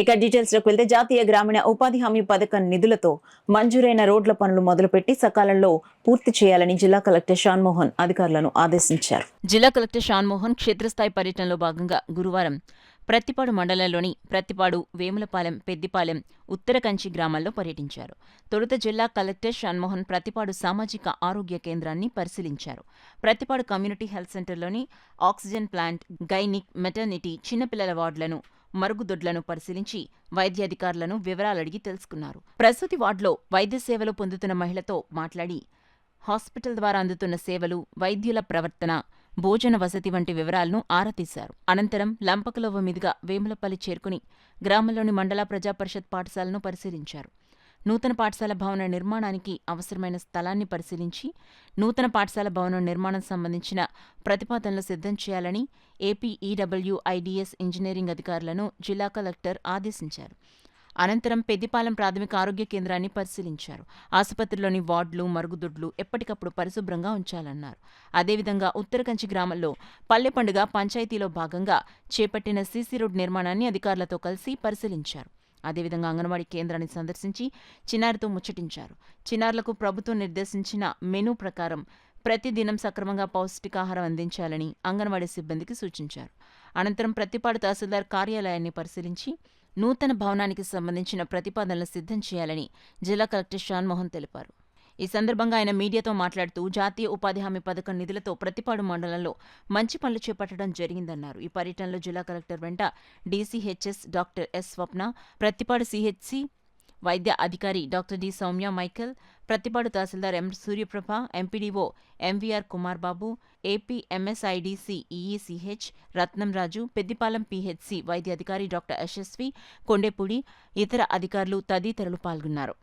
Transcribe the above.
ఇక డీటెయిల్స్ లోకి వెళ్తే జాతీయ గ్రామీణ ఉపాధి హామీ పథకం నిధులతో మంజూరైన రోడ్ల పనులు మొదలుపెట్టి సకాలంలో పూర్తి చేయాలని జిల్లా కలెక్టర్ షాన్మోహన్ అధికారులను ఆదేశించారు. జిల్లా కలెక్టర్ షాన్మోహన్ క్షేత్రస్థాయి పర్యటనలో భాగంగా గురువారం ప్రత్తిపాడు మండలంలోని ప్రత్తిపాడు, వేములపాలెం, పెద్దిపాలెం, ఉత్తరకంచి గ్రామాల్లో పర్యటించారు. తొలుత జిల్లా కలెక్టర్ షాన్మోహన్ ప్రత్తిపాడు సామాజిక ఆరోగ్య కేంద్రాన్ని పరిశీలించారు. ప్రత్తిపాడు కమ్యూనిటీ హెల్త్ సెంటర్లోని ఆక్సిజన్ ప్లాంట్, గైనిక్, మెటర్నిటీ, చిన్నపిల్లల వార్డులను, మరుగుదొడ్లను పరిశీలించి వైద్యాధికారులను వివరాలడిగి తెలుసుకున్నారు. ప్రసూతి వార్డులో వైద్య సేవలు పొందుతున్న మహిళతో మాట్లాడి హాస్పిటల్ ద్వారా అందుతున్న సేవలు, వైద్యుల ప్రవర్తన, భోజన వసతి వంటి వివరాలను ఆరా తీశారు. అనంతరం లంపకలోవ మీదుగా వేములపల్లి చేరుకుని గ్రామంలోని మండల ప్రజాపరిషత్ పాఠశాలను పరిశీలించారు. నూతన పాఠశాల భవన నిర్మాణానికి అవసరమైన స్థలాన్ని పరిశీలించి నూతన పాఠశాల భవనం నిర్మాణం సంబంధించిన ప్రతిపాదనలు సిద్ధం చేయాలని ఏపీ ఈడబ్ల్యూఐడిఎస్ ఇంజనీరింగ్ అధికారులను జిల్లా కలెక్టర్ ఆదేశించారు. అనంతరం పెద్దిపాలెం ప్రాథమిక ఆరోగ్య కేంద్రాన్ని పరిశీలించారు. ఆసుపత్రిలోని వార్డులు, మరుగుదొడ్లు ఎప్పటికప్పుడు పరిశుభ్రంగా ఉంచాలన్నారు. అదేవిధంగా ఉత్తరకంచి గ్రామంలో పల్లె పండుగ పంచాయతీలో భాగంగా చేపట్టిన సీసీ రోడ్ నిర్మాణాన్ని అధికారులతో కలిసి పరిశీలించారు. అదేవిధంగా అంగన్వాడీ కేంద్రాన్ని సందర్శించి చిన్నారితో ముచ్చటించారు. చిన్నారులకు ప్రభుత్వం నిర్దేశించిన మెనూ ప్రకారం ప్రతిదినం సక్రమంగా పౌష్టికాహారం అందించాలని అంగన్వాడీ సిబ్బందికి సూచించారు. అనంతరం ప్రత్తిపాడు తహసీల్దార్ కార్యాలయాన్ని పరిశీలించి నూతన భవనానికి సంబంధించిన ప్రతిపాదనలు సిద్ధం చేయాలని జిల్లా కలెక్టర్ షాన్మోహన్ తెలిపారు. ఈ సందర్భంగా ఆయన మీడియాతో మాట్లాడుతూ జాతీయ ఉపాధి హామీ పథకం నిధులతో ప్రత్తిపాడు మండలంలో మంచి పనులు చేపట్టడం జరిగిందన్నారు. ఈ పర్యటనలో జిల్లా కలెక్టర్ వెంట DCHS doctor S Swapna, Prathipadu CHC వైద్య అధికారి doctor D Soumya Michael, Prathipadu tahsildar M Suryaprabha, MPDO MVR Kumar Babu, AP MSIDC EECH Ratnamraju, Peddipalem PHC వైద్య అధికారి డాక్టర్ యశస్వి కొండేపూడి, ఇతర అధికారులు తదితరులు పాల్గొన్నారు.